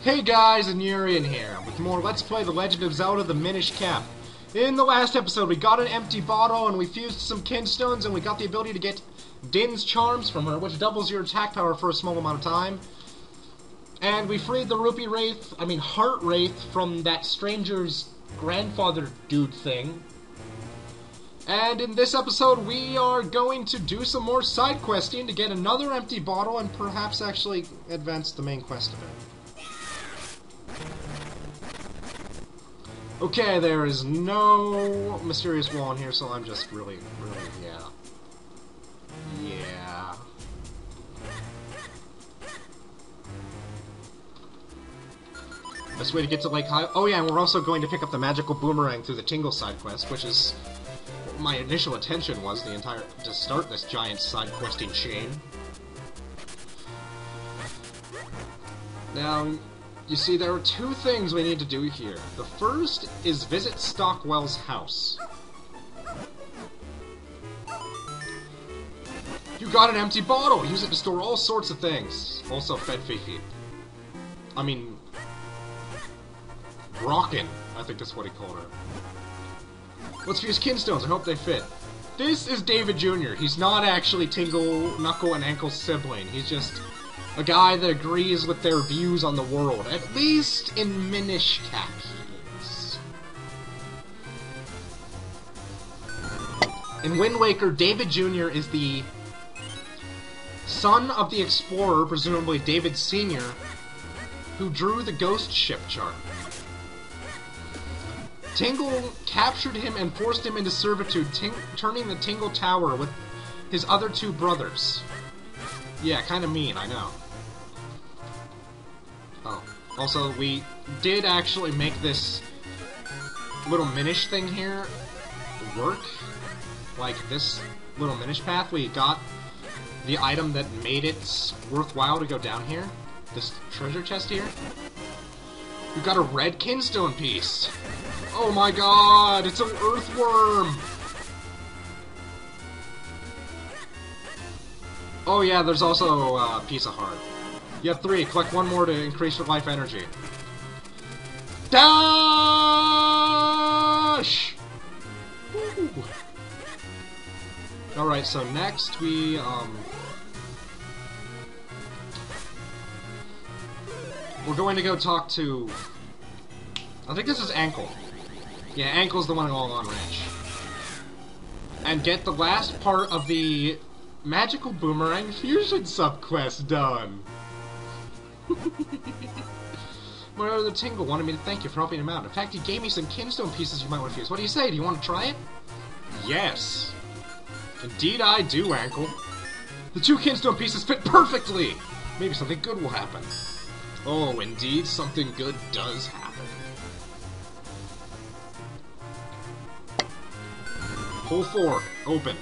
Hey guys, and Urian here, with more Let's Play The Legend of Zelda The Minish Cap. In the last episode, we got an empty bottle, and we fused some kinstones, and we got the ability to get Din's charms from her, which doubles your attack power for a small amount of time. And we freed the Heart Wraith from that stranger's grandfather dude thing. And in this episode, we are going to do some more side questing to get another empty bottle and perhaps actually advance the main quest a bit. Okay, there is no mysterious wall in here, so I'm just really, yeah. Best way to get to Lake Hyrule. Oh yeah, and we're also going to pick up the magical boomerang through the Tingle side quest, which is what my initial intention was to start this giant side questing chain. Now, you see, there are two things we need to do here. The first is visit Stockwell's house. You got an empty bottle! Use it to store all sorts of things. Also fed Fifi. I mean... Rockin', I think that's what he called her. Let's fuse kinstones, I hope they fit. This is David Jr. He's not actually Tingle, Knuckle, and Ankle's sibling. He's just a guy that agrees with their views on the world. At least in Minish Cap he is. In Wind Waker, David Jr. is the son of the explorer, presumably David Sr., who drew the ghost ship chart. Tingle captured him and forced him into servitude, turning the Tingle Tower with his other two brothers. Yeah, kinda mean, I know. Oh, also, we did actually make this little Minish thing here work. Like, this little Minish path, we got the item that made it worthwhile to go down here. This treasure chest here. We got a red kinstone piece. Oh my god, it's an earthworm! Oh yeah, there's also a piece of heart. You have 3, collect 1 more to increase your life energy. Dash! Alright, so next we're going to go talk to... I think this is Ankle. Yeah, Ankle's the one in Lon Lon Ranch. And get the last part of the magical Boomerang fusion subquest done. My other Tingle wanted me to thank you for helping him out. In fact, he gave me some kinstone pieces you might want to fuse. What do you say? Do you want to try it? Yes. Indeed I do, Ankle. The 2 kinstone pieces fit perfectly! Maybe something good will happen. Oh, indeed, something good does happen. Hole 4, open.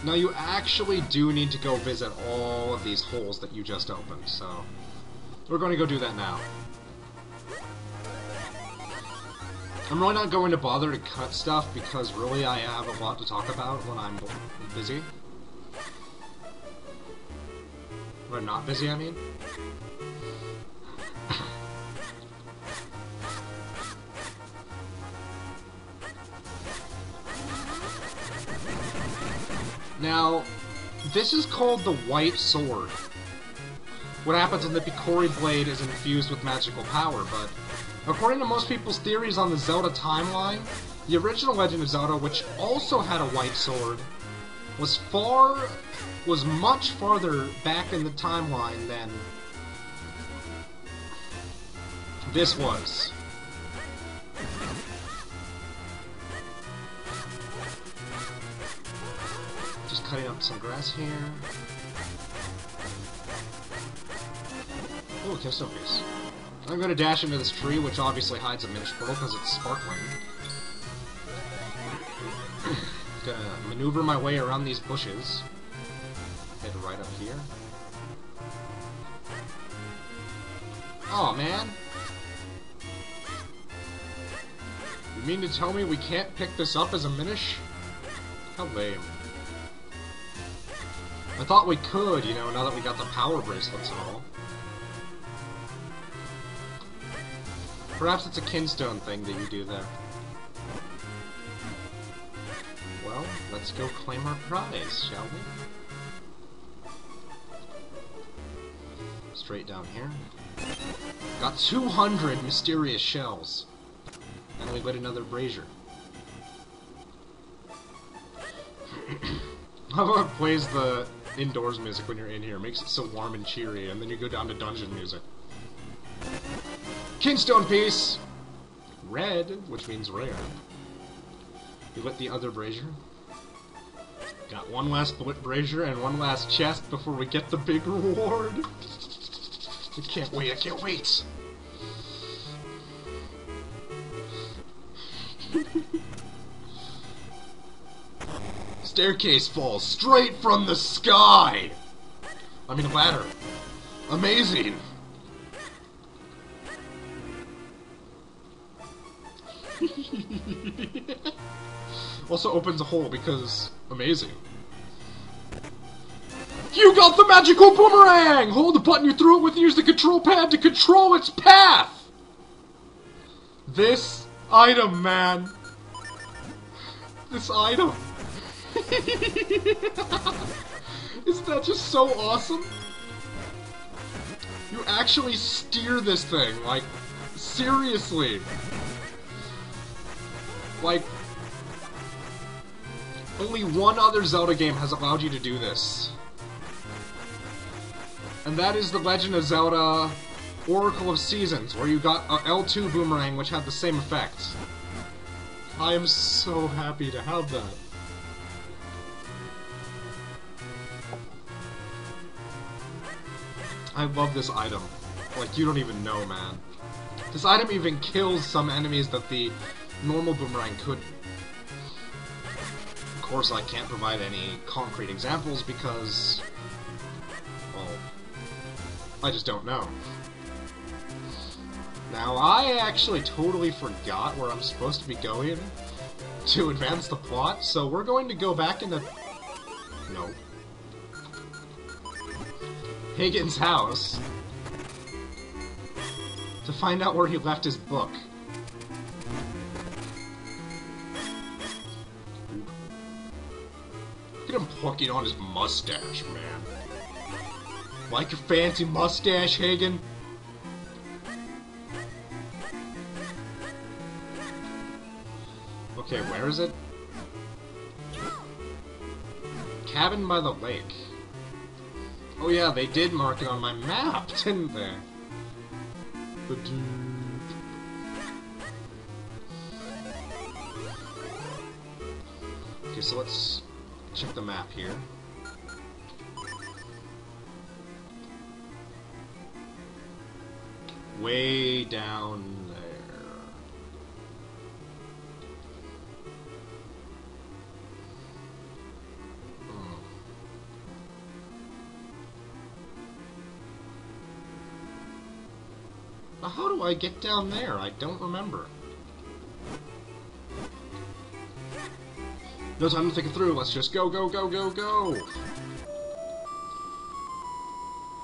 Now you actually do need to go visit all of these holes that you just opened, so we're going to go do that now. I'm really not going to bother to cut stuff because really I have a lot to talk about when I'm busy. When I'm not busy, I mean. Now, this is called the White Sword. What happens in the Picori Blade is infused with magical power, but according to most people's theories on the Zelda timeline, the original Legend of Zelda, which also had a White Sword, was much farther back in the timeline than this was. Just cutting up some grass here. Ooh, kinstone piece. I'm going to dash into this tree, which obviously hides a Minish portal because it's sparkling. Gonna maneuver my way around these bushes. Head right up here. Aw, man. You mean to tell me we can't pick this up as a Minish? How lame. I thought we could, you know, now that we got the power bracelets and all. Perhaps it's a kinstone thing that you do there. Well, let's go claim our prize, shall we? Straight down here. Got 200 mysterious shells. And we got another brazier. How about it plays the indoors music when you're in here? It makes it so warm and cheery, and then you go down to dungeon music. Kinstone piece! Red, which means rare. We lit the other brazier. Got one last brazier and one last chest before we get the big reward. I can't wait, I can't wait! Staircase falls straight from the sky! I mean, ladder. Amazing! Also opens a hole because amazing. You got the magical boomerang! Hold the button you threw it with and use the control pad to control its path! This item, man. This item. Isn't that just so awesome? You actually steer this thing, like, seriously. Like, only one other Zelda game has allowed you to do this. And that is The Legend of Zelda Oracle of Seasons, where you got a L2 boomerang which had the same effect. I am so happy to have that. I love this item. Like, you don't even know, man. This item even kills some enemies that the normal boomerang couldn't. Of course, I can't provide any concrete examples because, well, I just don't know. Now, I actually totally forgot where I'm supposed to be going to advance the plot, so we're going to go back into... No. Higgins' house to find out where he left his book. Look at him plucking on his mustache, man. Like your fancy mustache, Hagen? Okay, where is it? Cabin by the lake. Oh yeah, they did mark it on my map, didn't they? Okay, so let's check the map here. Way down there. How do I get down there? I don't remember. No time to think it through. Let's just go, go, go, go, go!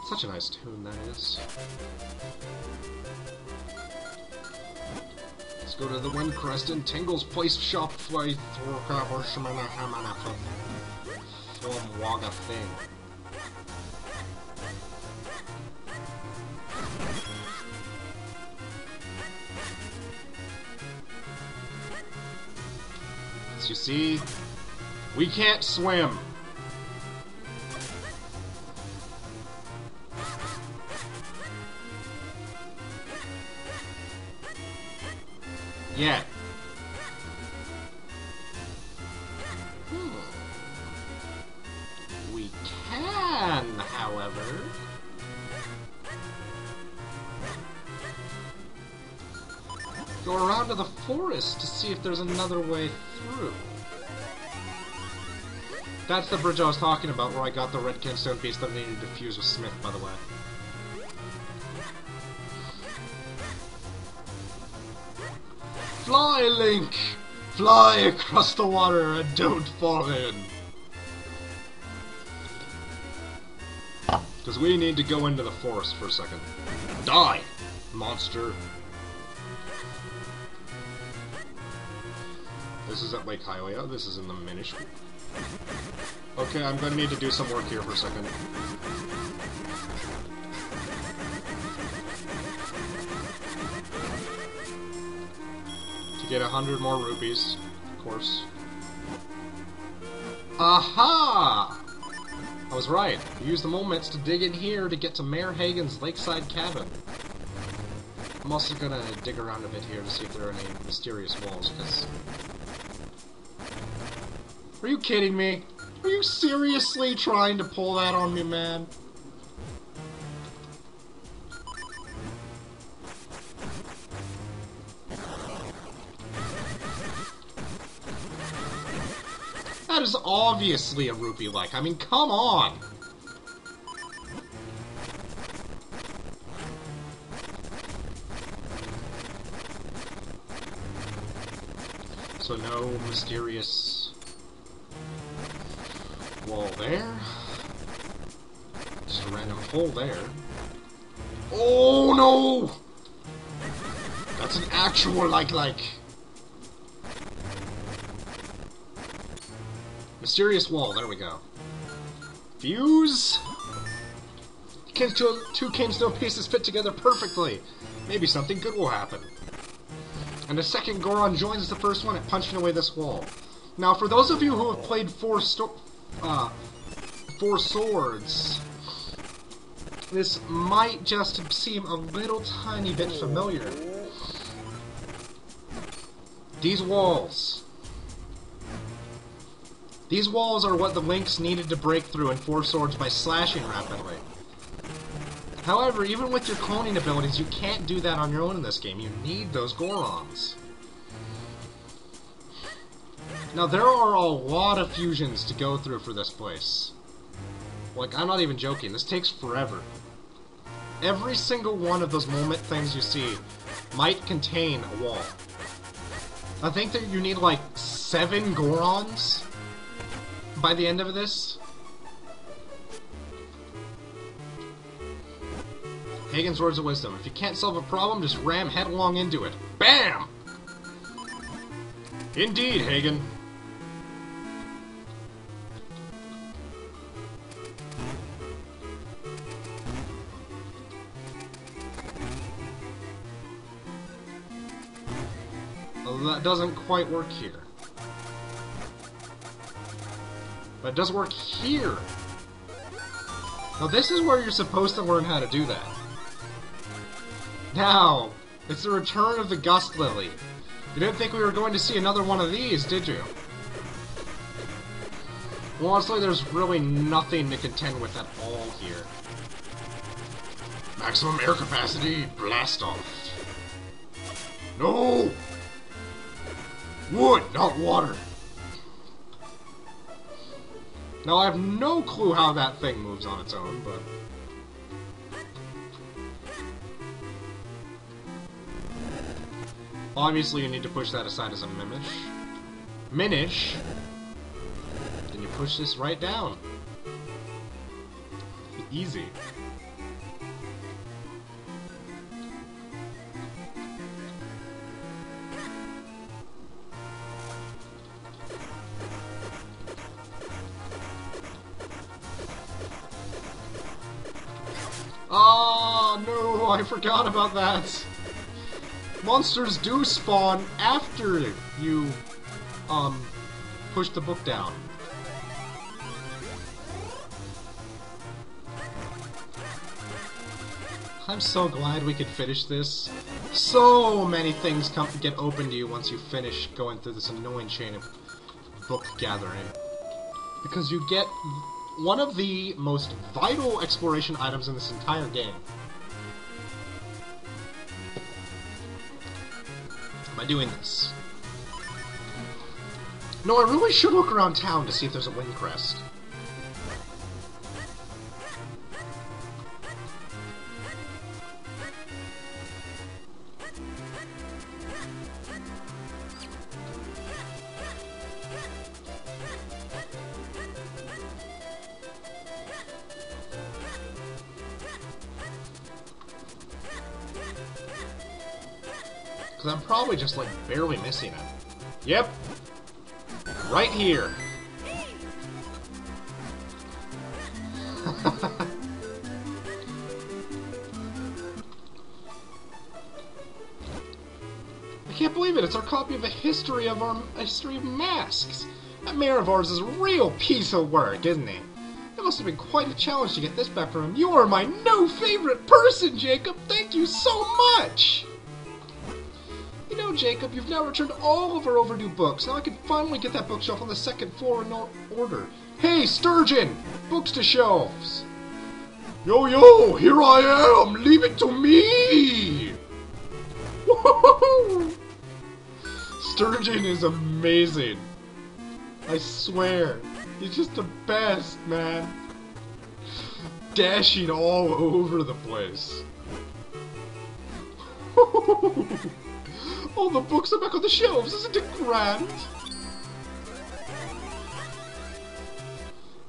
Such a nice tune that is. Let's go to the Windcrest and Tingle's Place shop fly through Film Waga thing. As you see, we can't swim. Yet. We can, however. Go around to the forest to see if there's another way through. That's the bridge I was talking about where I got the red kinstone piece that I needed to fuse with Smith, by the way. Fly, Link! Fly across the water and don't fall in! Because we need to go into the forest for a second. Die, monster. This is at Lake Hylia. This is in the Minish. Okay, I'm going to need to do some work here for a second. To get 100 more rupees, of course. Aha! I was right. Use the moments to dig in here to get to Mayor Hagen's lakeside cabin. I'm also gonna dig around a bit here to see if there are any mysterious walls, because... Are you kidding me? Are you seriously trying to pull that on me, man? That is obviously a rupee-like. I mean, come on! So no mysterious wall there. Just a random hole there. Oh no! That's an actual like. Mysterious wall, there we go. Fuse! Two Kinstone pieces fit together perfectly. Maybe something good will happen. And a second Goron joins the first one at punching away this wall. Now, for those of you who have played Four Swords, this might just seem a little tiny bit familiar. These walls. These walls are what the Lynx needed to break through in Four Swords by slashing rapidly. However, even with your cloning abilities, you can't do that on your own in this game. You need those Gorons. Now, there are a lot of fusions to go through for this place. Like, I'm not even joking. This takes forever. Every single one of those moment things you see might contain a wall. I think that you need, like, 7 Gorons by the end of this. Hagen's words of wisdom. If you can't solve a problem, just ram headlong into it. BAM! Indeed, Hagen. Well, that doesn't quite work here. But it does work here. Now this is where you're supposed to learn how to do that. Now, it's the return of the Gust Lily. You didn't think we were going to see another one of these, did you? Well, honestly, there's really nothing to contend with at all here. Maximum air capacity, blast off. No! Wood, not water. Now, I have no clue how that thing moves on its own, but... Obviously, you need to push that aside as a Minish. Minish! Then you push this right down. Easy. Oh, no, I forgot about that. Monsters do spawn after you, push the book down. I'm so glad we could finish this. So many things get open to you once you finish going through this annoying chain of book gathering. Because you get one of the most vital exploration items in this entire game. By doing this. No, I really should look around town to see if there's a wind crest. Because I'm probably just, like, barely missing it. Yep. Right here. I can't believe it. It's our copy of a history of masks. That mayor of ours is a real piece of work, isn't he? It must have been quite a challenge to get this back from him. You are my new favorite person, Jacob. Thank you so much. You know, Jacob, you've now returned all of our overdue books. Now I can finally get that bookshelf on the second floor in order. Hey, Sturgeon! Books to shelves! Yo, yo! Here I am! Leave it to me! Woohoo! Sturgeon is amazing. I swear. He's just the best, man. Dashing all over the place. All the books are back on the shelves. Isn't it grand?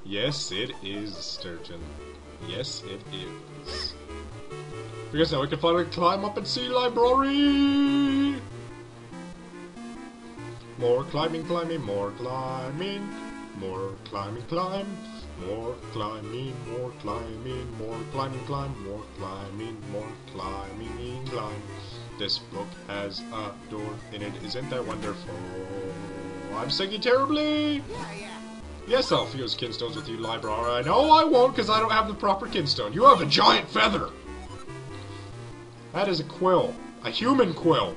Yes, it is, Sturgeon. Yes, it is. I guess now we can finally climb up and see library. More climbing, climbing, more climbing. More climbing, climb. More climbing, more climbing, more climbing, climb. More climbing, climb. This book has a door in it. Isn't that wonderful? I'm singing terribly. Yes, I'll fuse kinstones with you, library. No, I won't, because I don't have the proper kinstone. You have a giant feather. That is a quill. A human quill.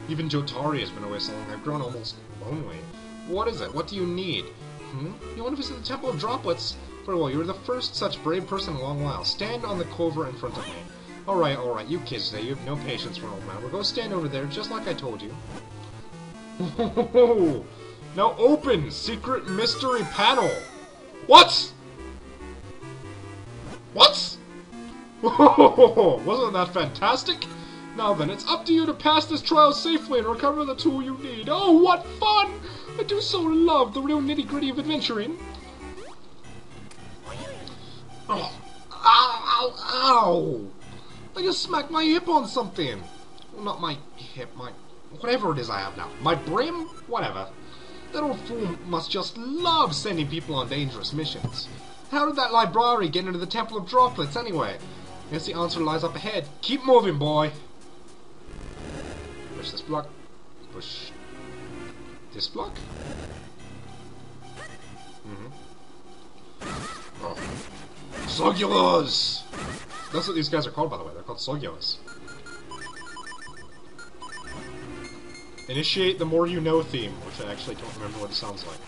Even Jotari has been away so long, I've grown almost lonely. What is it? What do you need? You want to visit the Temple of Droplets? Very well, you were the first such brave person in a long while. Stand on the clover in front of me. Alright, you kids today, you have no patience for an old man. We'll go stand over there, just like I told you. Now open! Secret mystery panel! What? What? Wasn't that fantastic? Now then, it's up to you to pass this trial safely and recover the tool you need. Oh, what fun! I do so love the real nitty-gritty of adventuring. Oh. Ow, ow, ow! I just smacked my hip on something. Well, not my hip, my... whatever it is I have now. My brim? Whatever. That old fool must just love sending people on dangerous missions. How did that library get into the Temple of Droplets, anyway? Guess the answer lies up ahead. Keep moving, boy. Push this block. Push this block. Oh. Sogulas! That's what these guys are called, by the way. They're called Sogulas. Initiate the More You Know theme, which I actually don't remember what it sounds like.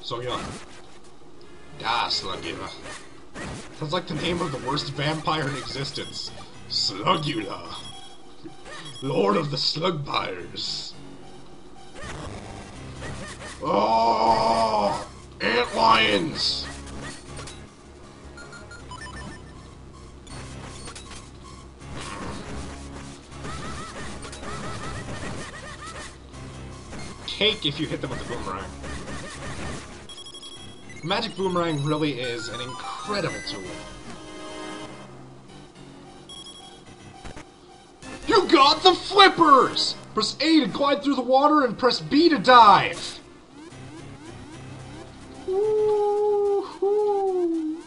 Sogula. Da, Slugula. Sounds like the name of the worst vampire in existence. Slugula. Lord of the Slugpires. Oh! Ant lions! Cake if you hit them with the boomerang. Magic Boomerang really is an incredible tool. You got the flippers! Press A to glide through the water and press B to dive. Woo-hoo.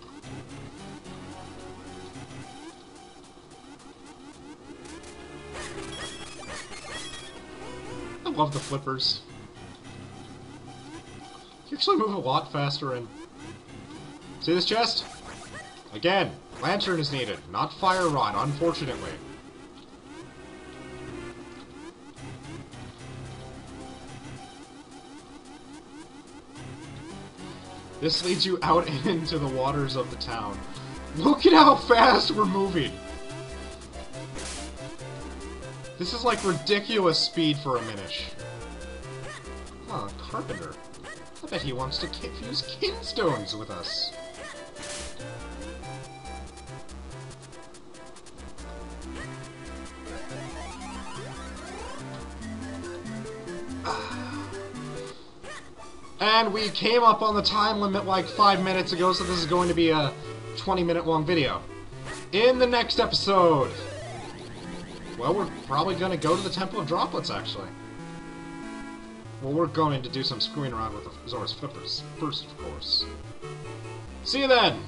I love the flippers. You actually move a lot faster and... See this chest? Again, lantern is needed, not fire rod, unfortunately. This leads you out into the waters of the town. Look at how fast we're moving! This is like ridiculous speed for a Minish. Huh, Carpenter. I bet he wants to fuse kinstones with us. And we came up on the time limit like 5 minutes ago, so this is going to be a 20-minute long video. in the next episode. Well, we're probably going to go to the Temple of Droplets, actually. Well, we're going to do some screwing around with the Zora's Flippers first, of course. See you then!